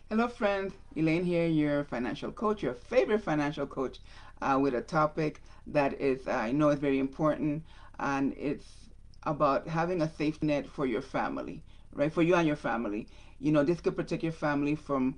Hello, friends. Elaine here, your financial coach, your favorite financial coach, with a topic that is, I know, is very important, and it's about having a safety net for your family, right? For you and your family. This could protect your family from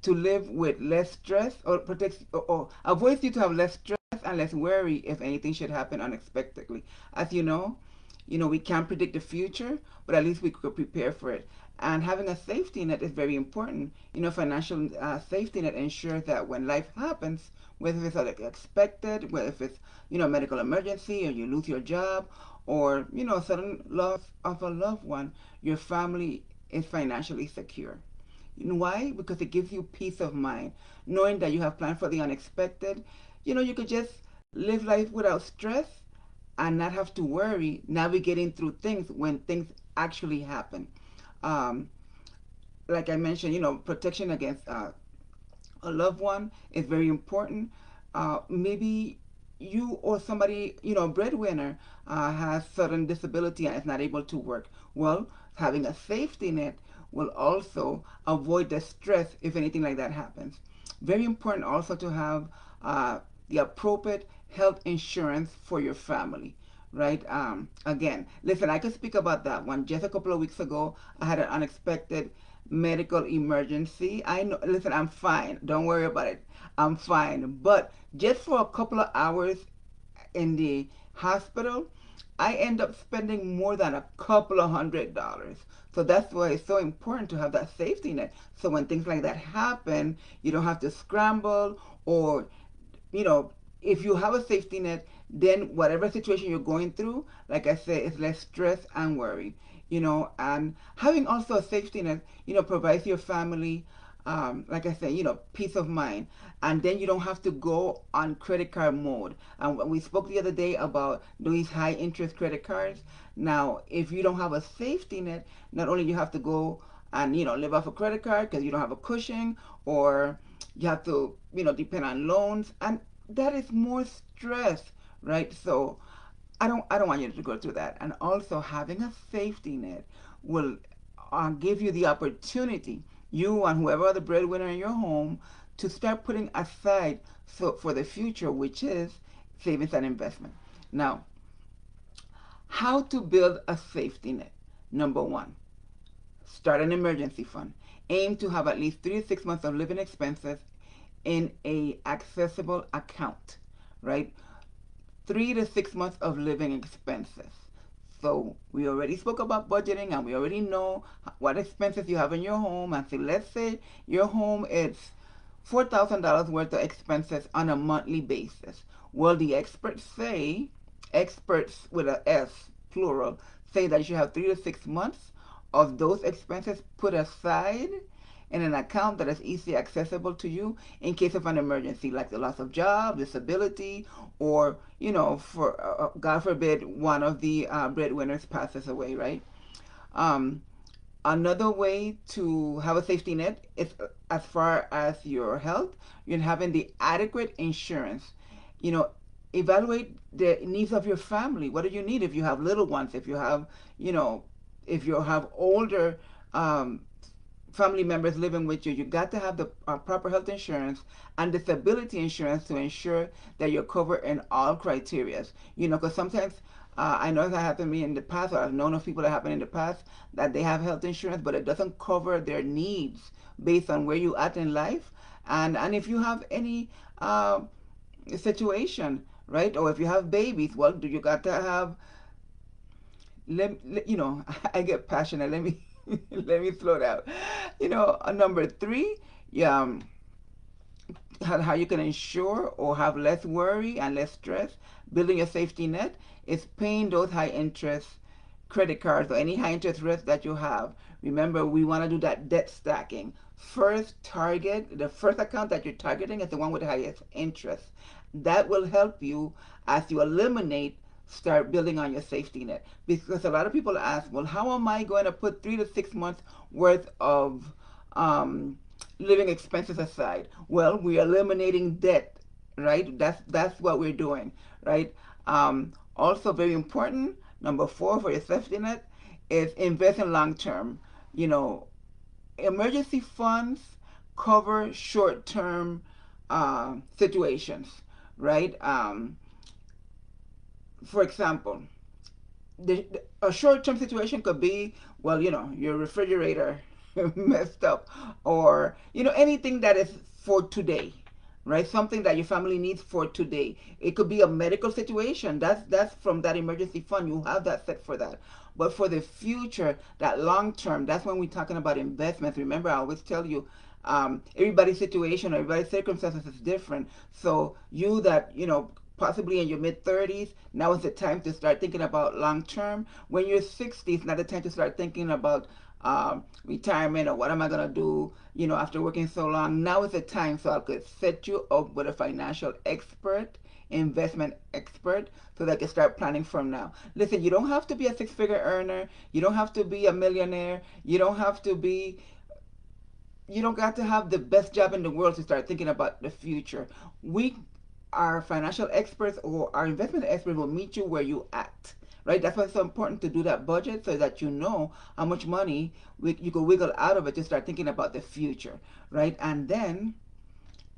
to live with less stress, or protects or avoids you to have less stress and less worry if anything should happen unexpectedly. As we can't predict the future, but at least we could prepare for it. And having a safety net is very important. Financial safety net ensures that when life happens, whether it's unexpected, whether if it's medical emergency, or you lose your job, or sudden loss of a loved one, your family is financially secure. You know why? Because it gives you peace of mind, knowing that you have planned for the unexpected. You could just live life without stress and not have to worry navigating through things when things actually happen. Um, like I mentioned, protection against a loved one is very important. Maybe you or somebody, breadwinner, has certain disability and is not able to work. Well, having a safety net will also avoid the stress if anything like that happens. Very important also to have the appropriate health insurance for your family, right? Again, listen, I could speak about that one. Just a couple of weeks ago, I had an unexpected medical emergency. I know, listen, I'm fine. Don't worry about it. I'm fine. But just for a couple of hours in the hospital, I end up spending more than a couple of $100. So that's why it's so important to have that safety net. So when things like that happen, you don't have to scramble, or, you know, if you have a safety net, then whatever situation you're going through, like I said, it's less stress and worry. And having also a safety net, provides your family, like I said, peace of mind. And then you don't have to go on credit card mode. And we spoke the other day about these high interest credit cards. Now, if you don't have a safety net, not only you have to go and, live off a credit card because you don't have a cushion, or you have to, depend on loans. And that is more stress, right? So I don't want you to go through that. And also having a safety net will give you the opportunity, you and whoever the breadwinner in your home, to start putting aside for the future, which is savings and investment. Now, how to build a safety net? Number one, start an emergency fund. Aim to have at least 3 to 6 months of living expenses in a accessible account, right? 3 to 6 months of living expenses. So we already spoke about budgeting, and we already know what expenses you have in your home. And so let's say your home is $4,000 worth of expenses on a monthly basis. Well, the experts with a S, plural, say that you should have 3 to 6 months of those expenses put aside in an account that is easily accessible to you in case of an emergency, like the loss of job, disability, or, for God forbid, one of the breadwinners passes away, right? Um, Another way to have a safety net is, as far as your health, you're having the adequate insurance. You know, Evaluate the needs of your family. What do you need if you have little ones? You know, if you have older um, family members living with you, you got to have the proper health insurance and disability insurance to ensure that you're covered in all criteria. Because sometimes I know that happened to me in the past, or I've known of people that happened in the past, that they have health insurance, but it doesn't cover their needs based on where you at in life, and if you have any situation, right? Or if you have babies, well, do you got to have I get passionate. Let me let me slow down. Number three, yeah, how you can ensure or have less worry and less stress, building a safety net, is paying those high interest credit cards or any high interest risk that you have. Remember, we want to do that debt stacking. The first account that you're targeting is the one with the highest interest. That will help you as you start building on your safety net. Because a lot of people ask, well, how am I going to put 3 to 6 months worth of living expenses aside? Well, we're eliminating debt, right? That's what we're doing, right? Also, very important, number four for your safety net is invest in long term. You know, emergency funds cover short-term situations, right? For example, a short-term situation could be, well, your refrigerator messed up, or anything that is for today, right? Something that your family needs for today. It could be a medical situation. That's from that emergency fund. You have that set for that. But for the future, that long term, that's when we're talking about investments. Remember, I always tell you, everybody's situation, everybody's circumstances is different. So you that possibly in your mid 30s, now is the time to start thinking about long term. When you're 60s, now the time to start thinking about retirement, or what am I gonna do, after working so long. Now is the time, so I could set you up with a financial expert, investment expert, so that I can start planning from now. Listen, you don't have to be a six-figure earner. You don't have to be a millionaire. You don't got to have the best job in the world to start thinking about the future. We, our financial experts or our investment experts, will meet you where you at. Right? That's why it's so important to do that budget, so that you know how much money you could wiggle out of it to start thinking about the future. Right? And then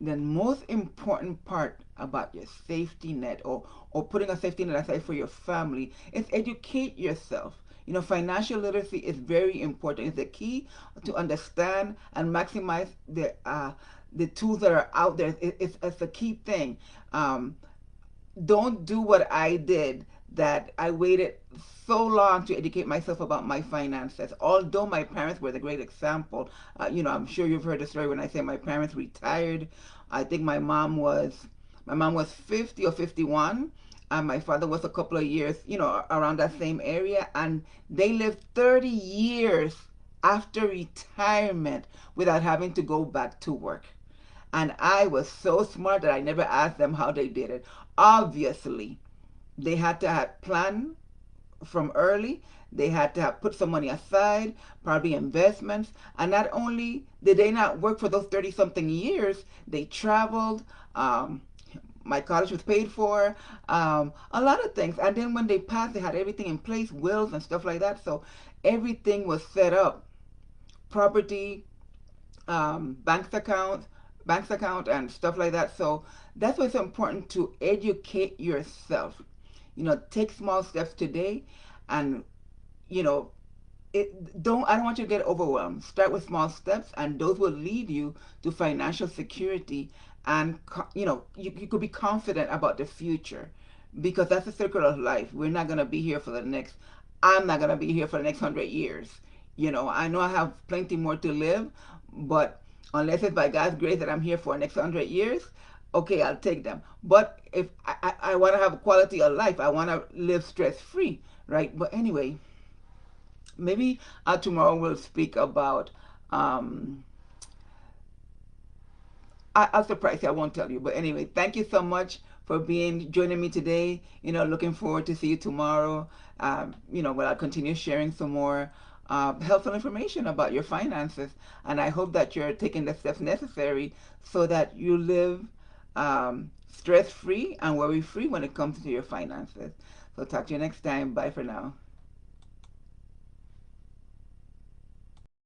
the most important part about your safety net, or putting a safety net aside for your family, is educate yourself. Financial literacy is very important. It's the key to understand and maximize the tools that are out there. It's a key thing. Don't do what I did, that I waited so long to educate myself about my finances. Although my parents were the great example, I'm sure you've heard the story when I say my parents retired. I think my mom was 50 or 51, and my father was a couple of years, around that same area, and they lived 30 years after retirement without having to go back to work. And I was so smart that I never asked them how they did it. Obviously, they had to have planned from early. They had to have put some money aside, probably investments. And not only did they not work for those 30 something years, they traveled. My college was paid for, a lot of things. And then when they passed, they had everything in place, wills and stuff like that. So everything was set up, property, banks account and stuff like that. So that's why it's important to educate yourself. Take small steps today, and you know I don't want you to get overwhelmed. Start with small steps, and those will lead you to financial security. And you could be confident about the future, because that's the circle of life. We're not going to be here for the next I'm not going to be here for the next 100 years. I know I have plenty more to live, but unless it's by God's grace that I'm here for the next 100 years, okay, I'll take them. But if I want to have a quality of life, I want to live stress free, right? But anyway, maybe tomorrow we'll speak about. I'll surprise you. I won't tell you. But anyway, thank you so much for joining me today. Looking forward to see you tomorrow. Where I'll continue sharing some more helpful information about your finances. And I hope that you're taking the steps necessary so that you live stress-free and worry-free when it comes to your finances. So talk to you next time. Bye for now.